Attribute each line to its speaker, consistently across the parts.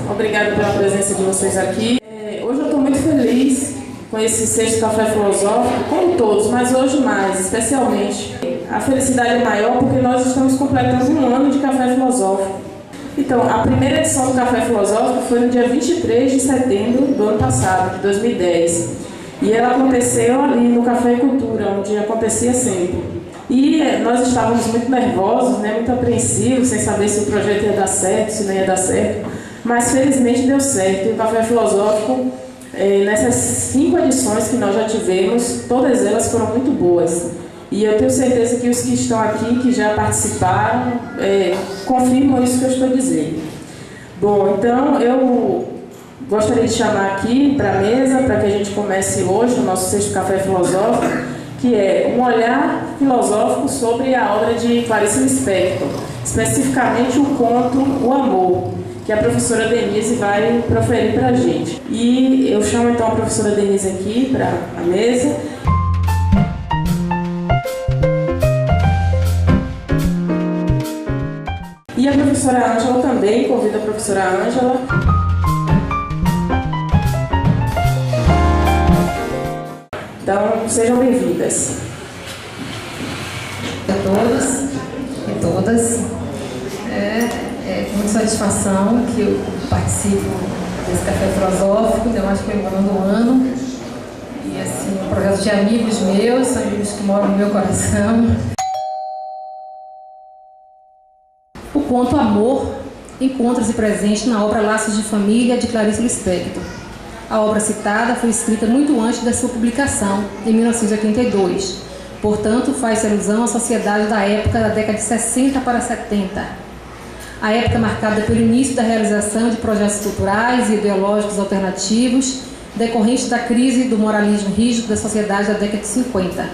Speaker 1: Obrigada pela presença de vocês aqui. Hoje eu estou muito feliz com esse sexto café filosófico, como todos, mas hoje mais, especialmente. A felicidade é maior porque nós estamos completando um ano de café filosófico. Então, a primeira edição do Café Filosófico foi no dia 23 de setembro do ano passado, de 2010. E ela aconteceu ali no Café e Cultura, onde acontecia sempre. E nós estávamos muito nervosos, muito apreensivos, sem saber se o projeto ia dar certo, se não ia dar certo. Mas felizmente deu certo. E o Café Filosófico, nessas 5 edições que nós já tivemos, todas elas foram muito boas. E eu tenho certeza que os que estão aqui, que já participaram, confirmam isso que eu estou dizendo. Bom, então eu gostaria de chamar aqui para a mesa, para que a gente comece hoje o nosso sexto Café Filosófico, que é um olhar filosófico sobre a obra de Clarice Lispector, especificamente o conto O Amor, que a professora Denise vai proferir para a gente. E eu chamo então a professora Denise aqui para a mesa. E a professora Ângela também, convido a professora Ângela. Então, sejam bem-vindas.
Speaker 2: A todos e todas. É com muita satisfação que eu participo desse café filosófico, eu acho que é o ano. E assim, um projeto de amigos meus, são amigos que moram no meu coração. O conto Amor encontra-se presente na obra Laços de Família, de Clarice Lispector. A obra citada foi escrita muito antes da sua publicação, em 1982. Portanto, faz alusão à sociedade da época da década de 60 para 70. A época marcada pelo início da realização de projetos culturais e ideológicos alternativos, decorrente da crise do moralismo rígido da sociedade da década de 50.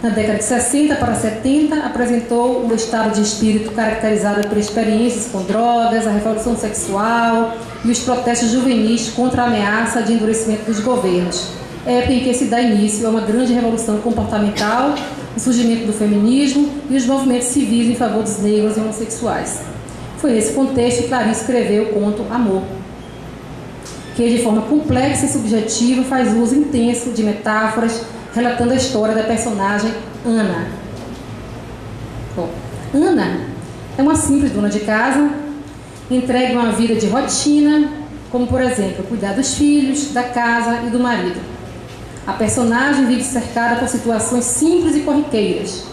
Speaker 2: Na década de 60 para 70, apresentou um estado de espírito caracterizado por experiências com drogas, a revolução sexual e os protestos juvenis contra a ameaça de endurecimento dos governos. Época em que se dá início a uma grande revolução comportamental, o surgimento do feminismo e os movimentos civis em favor dos negros e homossexuais. Foi nesse contexto que Clarice escreveu o conto Amor, que de forma complexa e subjetiva faz uso intenso de metáforas, relatando a história da personagem Ana. Bom, Ana é uma simples dona de casa, entregue a uma vida de rotina, como, por exemplo, cuidar dos filhos, da casa e do marido. A personagem vive cercada por situações simples e corriqueiras,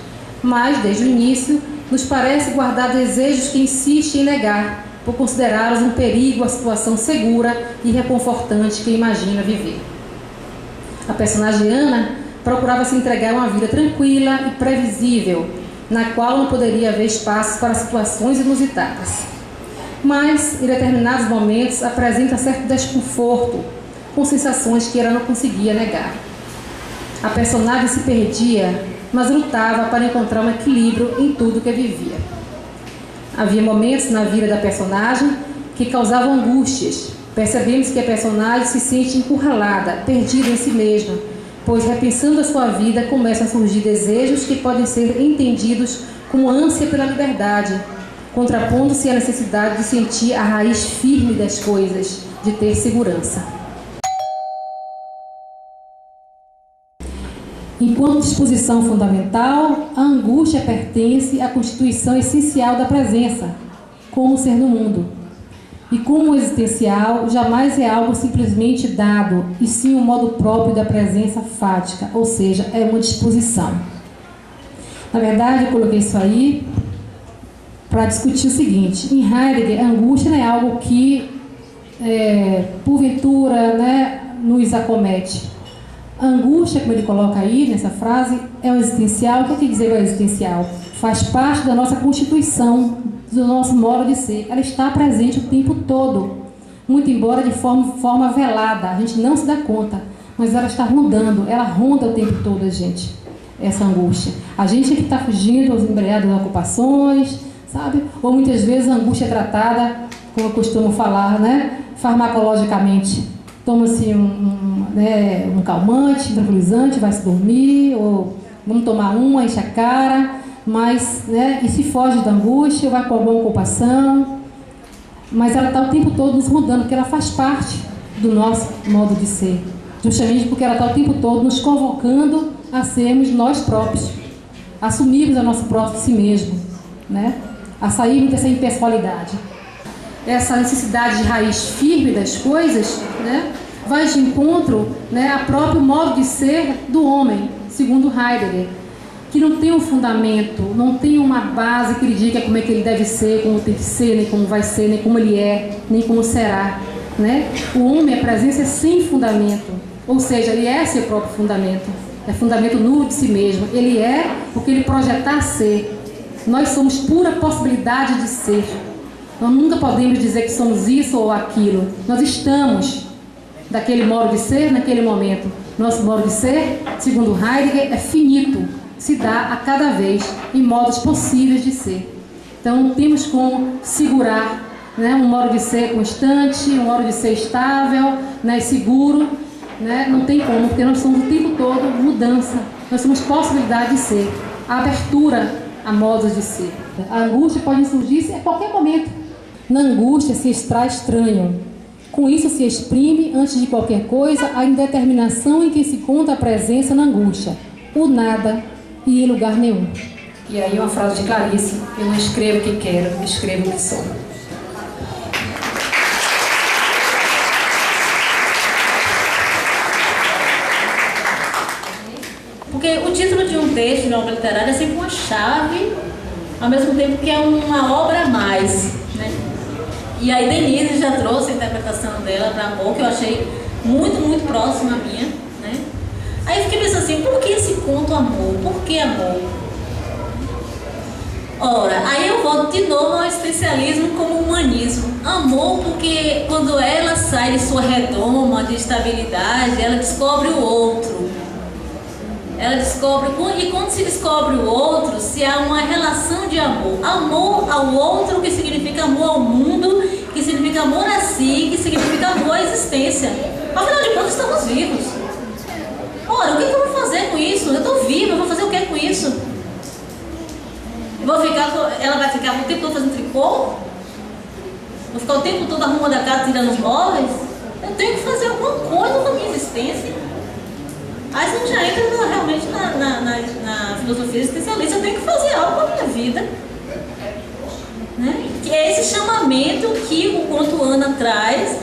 Speaker 2: mas, desde o início, nos parece guardar desejos que insiste em negar, por considerá-los um perigo à situação segura e reconfortante que imagina viver. A personagem Ana procurava se entregar a uma vida tranquila e previsível, na qual não poderia haver espaço para situações inusitadas. Mas, em determinados momentos, apresenta certo desconforto, com sensações que ela não conseguia negar. A personagem se perdia, mas lutava para encontrar um equilíbrio em tudo que vivia. Havia momentos na vida da personagem que causavam angústias. Percebemos que a personagem se sente encurralada, perdida em si mesma, pois, repensando a sua vida, começam a surgir desejos que podem ser entendidos como ânsia pela liberdade, contrapondo-se à necessidade de sentir a raiz firme das coisas, de ter segurança. Enquanto disposição fundamental, a angústia pertence à constituição essencial da presença, como ser no mundo. E como existencial, jamais é algo simplesmente dado, e sim um modo próprio da presença fática, ou seja, é uma disposição. Na verdade, eu coloquei isso aí para discutir o seguinte: em Heidegger, a angústia não é algo que, porventura, nos acomete. A angústia, como ele coloca aí nessa frase, é o existencial. O que quer dizer o existencial? Faz parte da nossa constituição, do nosso modo de ser. Ela está presente o tempo todo, muito embora de forma velada, a gente não se dá conta, mas ela está rondando, ela ronda o tempo todo a gente, essa angústia. A gente é que está fugindo aos embreados das ocupações, sabe? Ou muitas vezes a angústia é tratada, como eu costumo falar, farmacologicamente. Toma-se um calmante, um tranquilizante, vai se dormir, ou vamos tomar enche a cara, mas, e se foge da angústia, vai com alguma ocupação. mas ela está o tempo todo nos rondando, porque ela faz parte do nosso modo de ser. Justamente porque ela está o tempo todo nos convocando a sermos nós próprios, a assumirmos a nosso próprio si mesmo, né? A sairmos dessa impessoalidade. Essa necessidade de raiz firme das coisas, né, vai de encontro, né, a próprio modo de ser do homem, segundo Heidegger, que não tem um fundamento, não tem uma base que lhe diga como é que ele deve ser, como tem que ser, nem como vai ser, nem como ele é, nem como será, né? O homem, a presença é sem fundamento, ou seja, ele é seu próprio fundamento, é fundamento nulo de si mesmo, ele é o que ele projetar ser. Nós somos pura possibilidade de ser. Nós nunca podemos dizer que somos isso ou aquilo. Nós estamos daquele modo de ser naquele momento. Nosso modo de ser, segundo Heidegger, é finito, se dá a cada vez em modos possíveis de ser. Então temos como segurar, né, um modo de ser constante, um modo de ser estável, né, seguro, né? Não tem como, porque nós somos o tempo todo mudança. Nós somos possibilidade de ser, a abertura a modos de ser. A angústia pode surgir a qualquer momento. Na angústia se extrai estranho. Com isso se exprime, antes de qualquer coisa, a indeterminação em que se conta a presença na angústia. O nada e em lugar nenhum. E aí uma frase de Clarice: eu não escrevo o que quero, eu escrevo o que sou.
Speaker 3: Porque o título de um texto, de uma obra literária, é sempre uma chave, ao mesmo tempo que é uma obra a mais, né? E aí Denise já trouxe a interpretação dela para Amor, que eu achei muito, muito próxima à minha, né? Aí eu fiquei pensando assim, por que esse conto Amor? Por que amor? Ora, aí eu volto de novo ao especialismo como humanismo. Amor, porque quando ela sai de sua redoma de estabilidade, ela descobre o outro. Ela descobre, e quando se descobre o outro, se há uma relação de amor. Amor ao outro, que significa amor ao mundo, que significa amor a si, que significa amor à existência. Afinal de contas, estamos vivos. Ora, o que eu vou fazer com isso? Eu estou viva, eu vou fazer o que com isso? Ela vai ficar o tempo todo fazendo tricô? Vou ficar o tempo todo arrumando a casa, tirando os móveis? Eu tenho que fazer alguma coisa com a minha existência. Aí você já entra realmente na filosofia existencialista. Eu tenho que fazer algo com a minha vida, né? Que é esse chamamento que o conto Ana traz,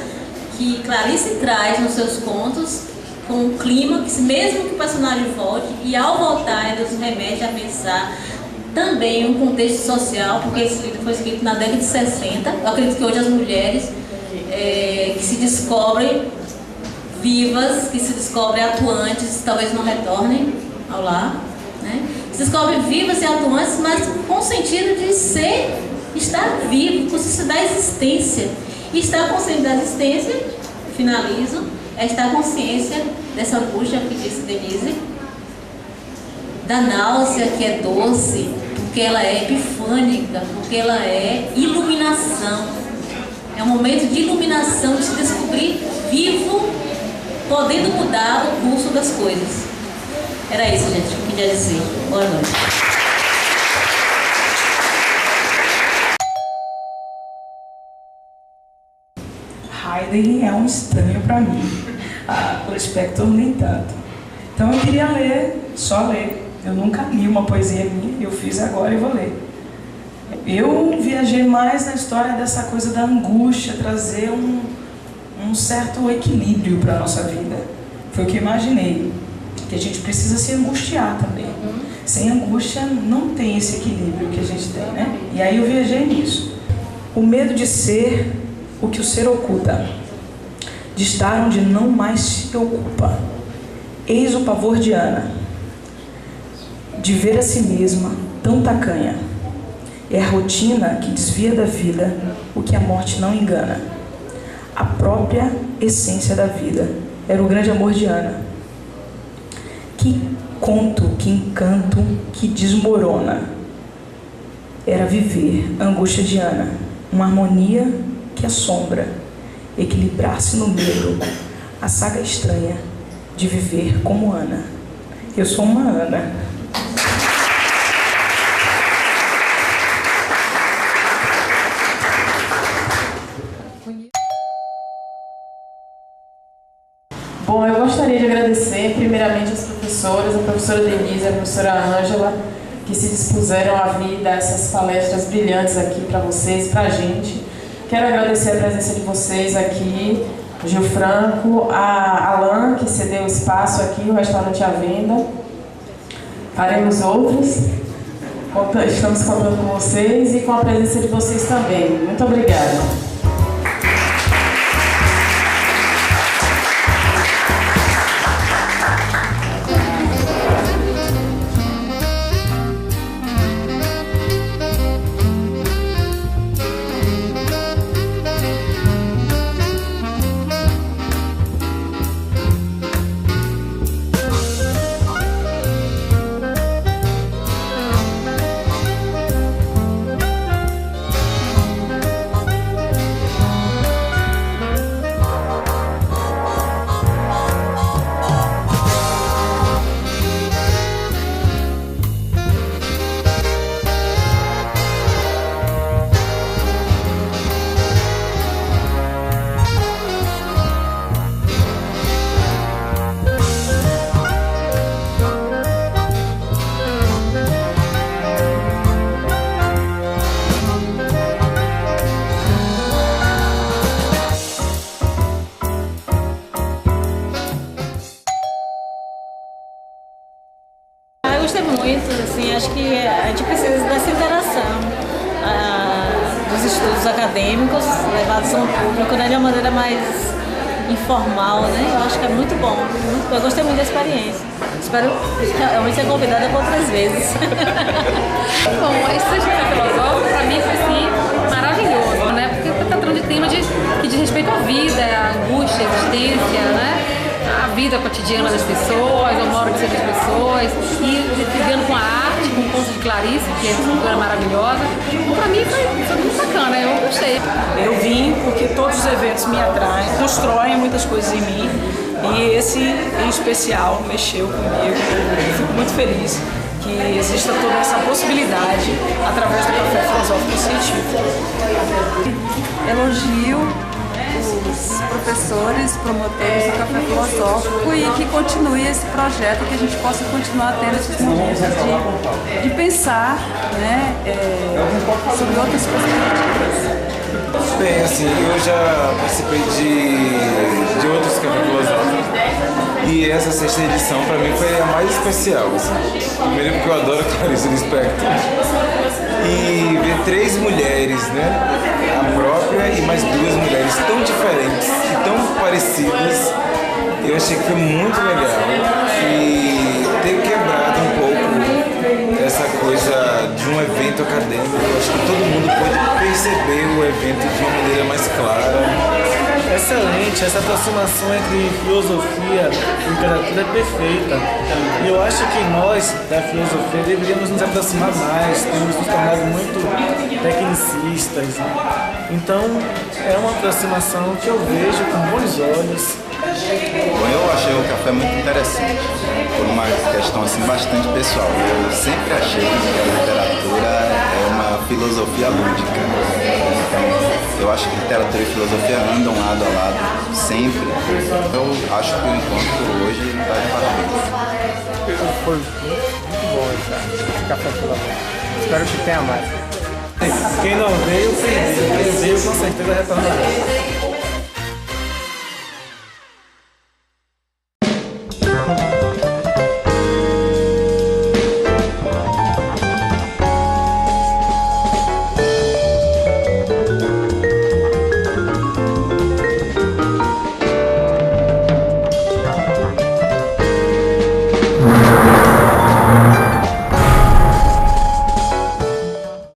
Speaker 3: que Clarice traz nos seus contos, com um clima que, mesmo que o personagem volte, e ao voltar ele nos remete a pensar também um contexto social, porque esse livro foi escrito na década de 60. Eu acredito que hoje as mulheres que se descobrem vivas, que se descobrem atuantes, talvez não retornem ao lar, né? Se descobrem vivas e atuantes, mas com o sentido de estar vivo, com o sentido da existência. E estar consciente da existência, finalizo, é estar consciência dessa angústia que disse Denise, da náusea que é doce, porque ela é epifânica, porque ela é iluminação. É um momento de iluminação, de se descobrir vivo, podendo mudar o curso das coisas. Era isso, gente, que eu queria dizer. Boa noite.
Speaker 4: Heidegger é um estranho para mim. O Spector nem tanto. Então eu queria ler, só ler. Eu nunca li uma poesia minha, eu fiz agora e vou ler. Eu viajei mais na história dessa coisa da angústia, trazer um certo equilíbrio para a nossa vida. Foi o que eu imaginei, que a gente precisa se angustiar também. Sem angústia não tem esse equilíbrio que a gente tem, né? E aí eu viajei nisso. O medo de ser o que o ser oculta, de estar onde não mais se ocupa. Eis o pavor de Ana, de ver a si mesma tão tacanha. É a rotina que desvia da vida o que a morte não engana. A própria essência da vida era o grande amor de Ana. Que conto, que encanto, que desmorona. Era viver a angústia de Ana, uma harmonia que assombra, equilibrar-se no medo, a saga estranha de viver como Ana. Eu sou uma Ana.
Speaker 1: Bom, eu gostaria de agradecer primeiramente as professoras, a professora Denise e a professora Ângela, que se dispuseram a vir dar essas palestras brilhantes aqui para vocês, para a gente. Quero agradecer a presença de vocês aqui, o Gil Franco, a Alan, que cedeu espaço aqui, o restaurante à venda. Faremos outros. Estamos contando com vocês e com a presença de vocês também. Muito obrigada.
Speaker 3: Eu gostei muito, assim, acho que a gente precisa dessa interação dos estudos acadêmicos levados ao público, né, de uma maneira mais informal, né? Eu acho que é muito bom, muito bom. Eu gostei muito da experiência. Espero realmente ser convidada por outras vezes.
Speaker 2: Bom, esse Café Filosófico para mim foi assim, maravilhoso, né? Porque está tratando de tema que diz respeito à vida, à angústia, à existência, né? A vida cotidiana das pessoas, o modo de ser das pessoas, e ligando com a arte, com o conto de Clarice, que é uma escultura maravilhosa. Para mim foi muito bacana, eu gostei.
Speaker 4: Eu vim porque todos os eventos me atraem, constroem muitas coisas em mim, e esse em especial mexeu comigo. Eu fico muito feliz que exista toda essa possibilidade através do Café Filosófico Científico.
Speaker 5: Elogio os professores, promotores do Café Filosófico e que continue esse projeto, que a gente possa continuar tendo esses momentos de pensar, né, sobre outras possibilidades.
Speaker 6: Bem, assim, eu já participei de outros Café Filosóficos e essa sexta edição para mim foi a mais especial. Assim. Primeiro porque eu adoro Clarice Lispector e ver 3 mulheres, né? A própria e mais 2 mulheres tão diferentes e tão parecidas, eu achei que foi muito legal e ter quebrado um pouco essa coisa de um evento acadêmico. Eu acho que todo mundo pode perceber o evento de uma maneira mais clara.
Speaker 7: Excelente, essa aproximação entre filosofia e literatura é perfeita. E eu acho que nós, da filosofia, deveríamos nos aproximar mais, temos nos tornado muito tecnicistas. Né? Então, é uma aproximação que eu vejo com bons olhos.
Speaker 8: Bom, eu achei o café muito interessante, por uma questão assim, bastante pessoal. Eu sempre achei que a literatura é uma filosofia lúdica. Então, eu acho que literatura e filosofia andam lado a lado, sempre. Eu acho que o encontro hoje está de parabéns.
Speaker 9: Foi muito bom esse café filosófico. Espero que tenha mais.
Speaker 7: Quem não veio, perdeu. Quem veio, com certeza retornará.